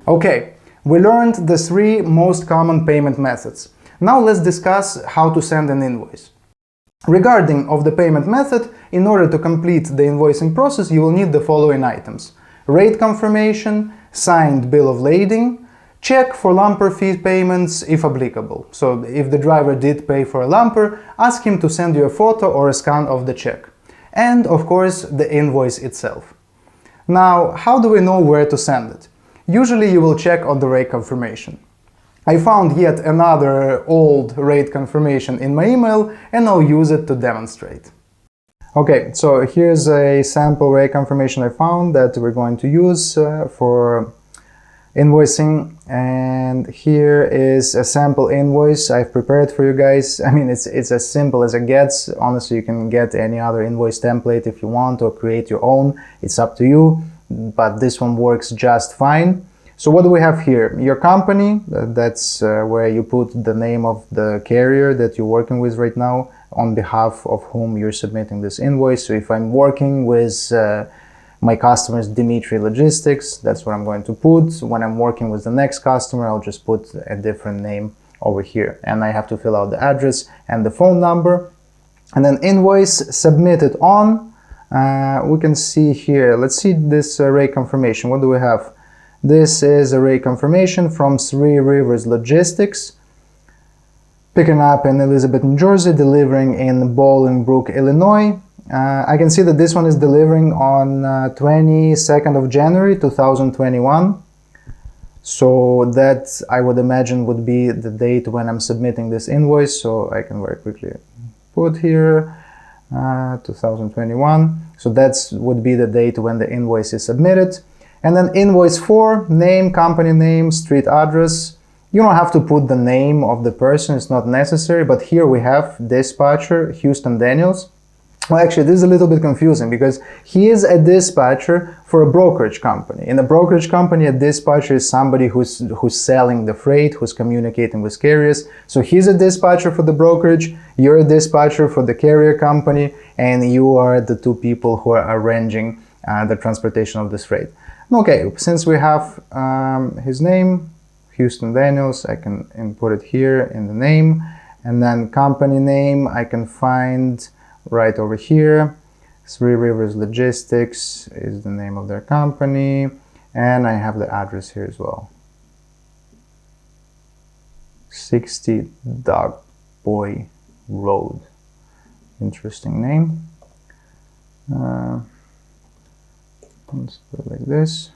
Okay, we learned the 3 most common payment methods. Now let's discuss how to send an invoice. Regarding of the payment method, in order to complete the invoicing process, you will need the following items: rate confirmation, signed bill of lading, check for lumper fee payments if applicable. So if the driver did pay for a lumper, ask him to send you a photo or a scan of the check. And of course the invoice itself. Now, how do we know where to send it? Usually you will check on the rate confirmation. I found yet another old rate confirmation in my email and I'll use it to demonstrate. Okay, so here's a sample rate confirmation I found that we're going to use for invoicing, and here is a sample invoice I've prepared for you guys. I mean, it's as simple as it gets. Honestly, you can get any other invoice template if you want, or create your own. It's up to you, but this one works just fine. So what do we have here? Your company, that's where you put the name of the carrier that you're working with right now, on behalf of whom you're submitting this invoice. So if I'm working with my customer's Dimitri Logistics, that's what I'm going to put. When I'm working with the next customer, I'll just put a different name over here. And I have to fill out the address and the phone number. And then invoice submitted on, we can see here, let's see this rate confirmation. What do we have? This is a rate confirmation from Three Rivers Logistics, picking up in Elizabeth, New Jersey, delivering in Bolingbrook, Illinois. I can see that this one is delivering on 22nd of January 2021. So that, I would imagine, would be the date when I'm submitting this invoice. So I can very quickly put here 2021. So that would be the date when the invoice is submitted. And then invoice 4, name, company name, street address. You don't have to put the name of the person, it's not necessary, but here we have dispatcher Houston Daniels. Well, actually, this is a little bit confusing because he is a dispatcher for a brokerage company. In a brokerage company, a dispatcher is somebody who's selling the freight, who's communicating with carriers. So he's a dispatcher for the brokerage, you're a dispatcher for the carrier company, and you are the 2 people who are arranging the transportation of this freight. Okay, since we have his name, Houston Daniels, I can input it here in the name, and then company name I can find right over here. Three Rivers Logistics is the name of their company, and I have the address here as well. 60 Dog Boy Road. Interesting name. Let's put it like this.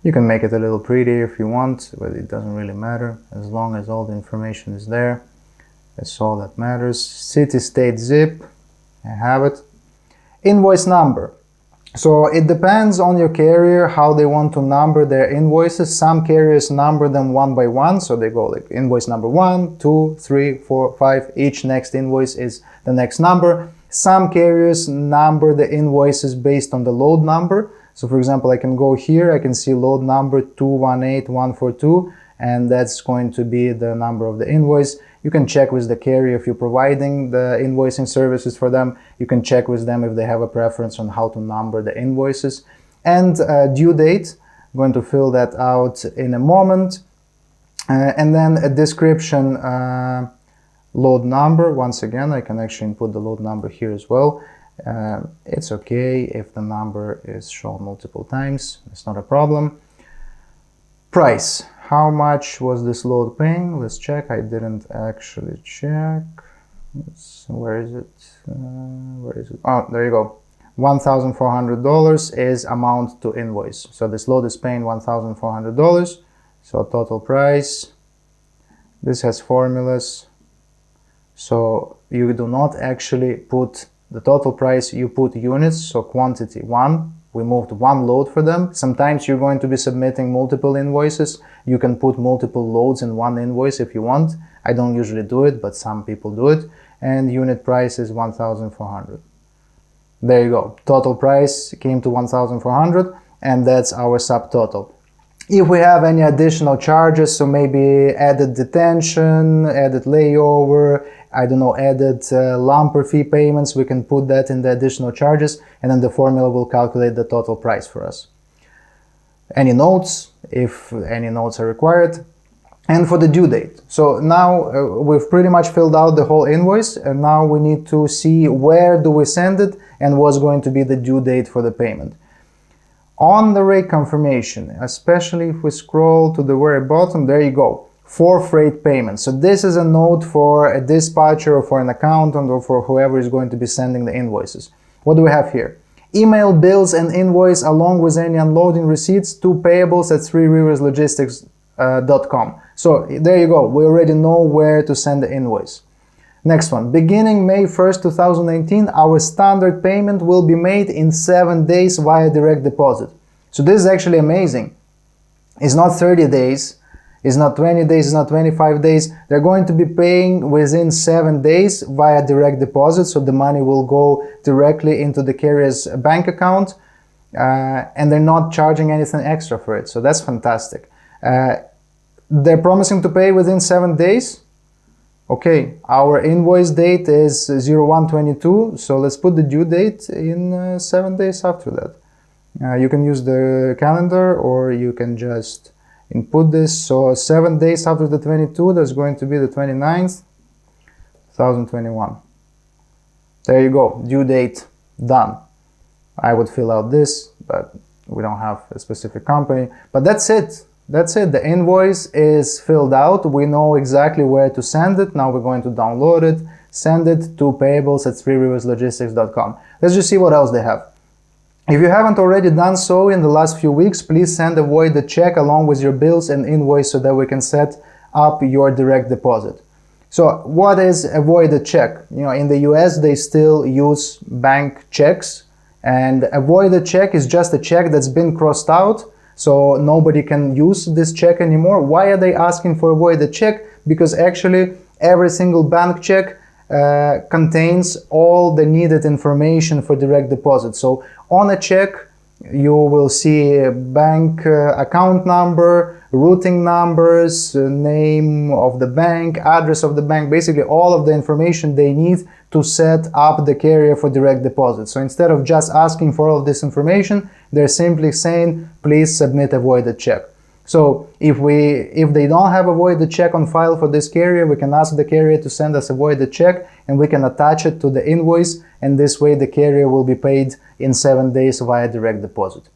You can make it a little prettier if you want, but it doesn't really matter as long as all the information is there. That's all that matters. City, state, zip. I have it. Invoice number. So it depends on your carrier how they want to number their invoices. Some carriers number them one by one, so they go like invoice number 1, 2, 3, 4, 5. Each next invoice is the next number. Some carriers number the invoices based on the load number. So for example, I can go here, I can see load number 218142, and that's going to be the number of the invoice. You can check with the carrier if you're providing the invoicing services for them. You can check with them if they have a preference on how to number the invoices. And due date, I'm going to fill that out in a moment. And then a description, load number. Once again, I can actually input the load number here as well. It's okay if the number is shown multiple times, it's not a problem. Price. How much was this load paying? Let's check. I didn't actually check. Where is it? Where is it? Oh, there you go. $1,400 is amount to invoice. So this load is paying $1,400. So total price. This has formulas. So you do not actually put the total price, you put units, so quantity 1. We moved 1 load for them. Sometimes you're going to be submitting multiple invoices. You can put multiple loads in one invoice if you want. I don't usually do it, but some people do it. And unit price is 1,400. There you go. Total price came to 1,400, and that's our subtotal. If we have any additional charges, so maybe added detention, added layover, I don't know, added lumper fee payments, we can put that in the additional charges, and then the formula will calculate the total price for us. Any notes? if any notes are required, and for the due date. So now we've pretty much filled out the whole invoice, and now we need to see where do we send it and what's going to be the due date for the payment. On the rate confirmation, especially if we scroll to the very bottom, there you go, for freight payments. So this is a note for a dispatcher or for an accountant or for whoever is going to be sending the invoices. What do we have here? Email bills and invoice along with any unloading receipts to payables at freeriverslogistics.com. So there you go, we already know where to send the invoice. Next one, beginning May 1st, 2019, our standard payment will be made in 7 days via direct deposit. So this is actually amazing. It's not 30 days, it's not 20 days, it's not 25 days. They're going to be paying within 7 days via direct deposit, so the money will go directly into the carrier's bank account, and they're not charging anything extra for it. So that's fantastic. They're promising to pay within 7 days. Okay, our invoice date is 01/22, so let's put the due date in 7 days after that. You can use the calendar or you can just input this. So 7 days after the 22, that's going to be the 29th, 2021. There you go, due date done. I would fill out this, but we don't have a specific company. But that's it. That's it. The invoice is filled out. We know exactly where to send it. Now we're going to download it, send it to payables at freeriverslogistics.com. Let's just see what else they have. If you haven't already done so in the last few weeks, please send a voided check along with your bills and invoice so that we can set up your direct deposit. So what is a voided check? You know, in the US, they still use bank checks, and a voided check is just a check that's been crossed out. So nobody can use this check anymore. Why are they asking for a voided check? Because actually every single bank check contains all the needed information for direct deposit. So on a check, you will see a bank account number, routing numbers, name of the bank, address of the bank, basically all of the information they need to set up the carrier for direct deposit. So instead of just asking for all of this information, they're simply saying, please submit a voided check. So if they don't have a voided check on file for this carrier, we can ask the carrier to send us a voided check and we can attach it to the invoice, and this way the carrier will be paid in 7 days via direct deposit.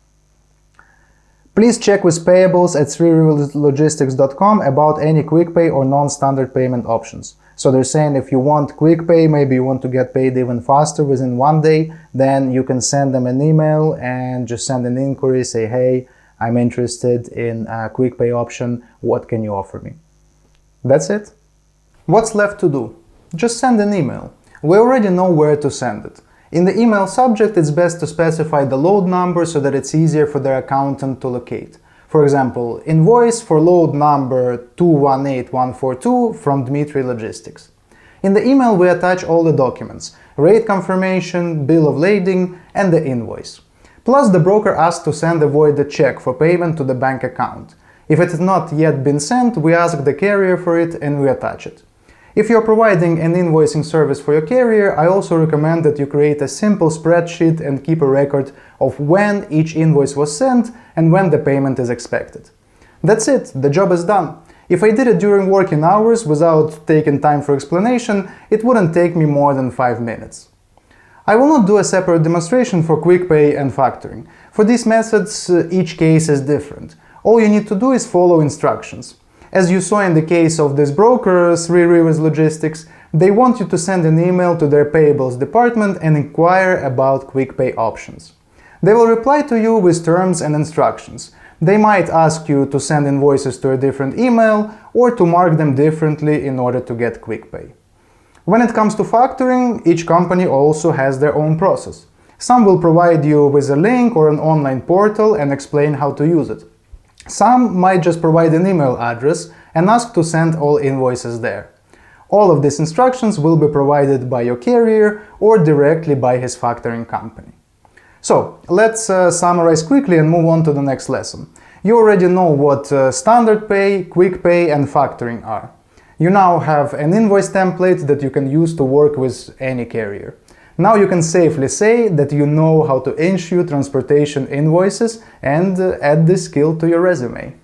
Please check with payables at freeriverslogistics.com about any quick pay or non-standard payment options. So they're saying if you want quick pay, maybe you want to get paid even faster within 1 day, then you can send them an email and just send an inquiry, say, hey, I'm interested in a quick pay option, what can you offer me? That's it. What's left to do? Just send an email. We already know where to send it. In the email subject, it's best to specify the load number so that it's easier for their accountant to locate. For example, invoice for load number 218142 from Dmitry Logistics. In the email, we attach all the documents, rate confirmation, bill of lading, and the invoice. Plus, the broker asks to send a voided check for payment to the bank account. If it has not yet been sent, we ask the carrier for it and we attach it. If you're providing an invoicing service for your carrier, I also recommend that you create a simple spreadsheet and keep a record of when each invoice was sent and when the payment is expected. That's it, the job is done. If I did it during working hours without taking time for explanation, it wouldn't take me more than 5 minutes. I will not do a separate demonstration for quick pay and factoring. For these methods, each case is different. All you need to do is follow instructions. As you saw in the case of this broker, Three Rivers Logistics, they want you to send an email to their payables department and inquire about quick pay options. They will reply to you with terms and instructions. They might ask you to send invoices to a different email or to mark them differently in order to get quick pay. When it comes to factoring, each company also has their own process. Some will provide you with a link or an online portal and explain how to use it. Some might just provide an email address and ask to send all invoices there. All of these instructions will be provided by your carrier or directly by his factoring company. So, let's summarize quickly and move on to the next lesson. You already know what standard pay, quick pay and factoring are. You now have an invoice template that you can use to work with any carrier. Now you can safely say that you know how to issue transportation invoices and add this skill to your resume.